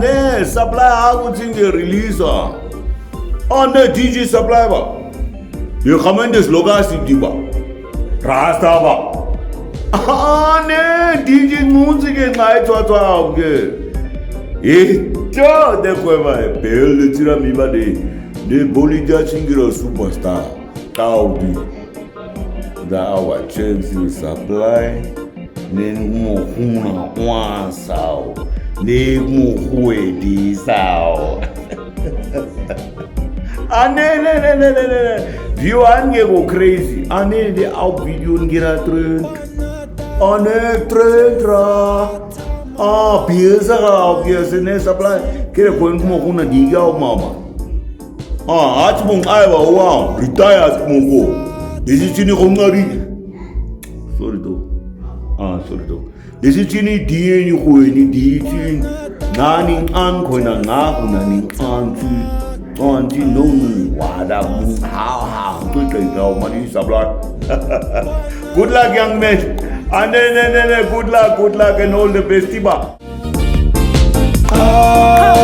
Ne supply akuthi nge-release. Ne DJ supply ba. Ye khamende slogasi diba. Rasta ba. Ne DJ music ngaithwathwa ke. Jo de kweba bel tira mi ba de Bolivia chingira superstar. Taudi. Da our Chelsea supply. Ne mo huna kwa sao. Ne mo di sao. Ne. View ange go crazy. De out video ngira trend. Trend ra. Biasa ka biasa ne supply. Kira ko mo kuna diga o mama. At mong aiwa wow. Retire mo ko. Desi chini ko ngari. Sorry to. Desi chini die ni ko ni di chin. Nani an ko na nga ko na ni an tu. Anti no wada mu how to take out money supply. Good luck young man. And good luck and all the best tiba. Ay,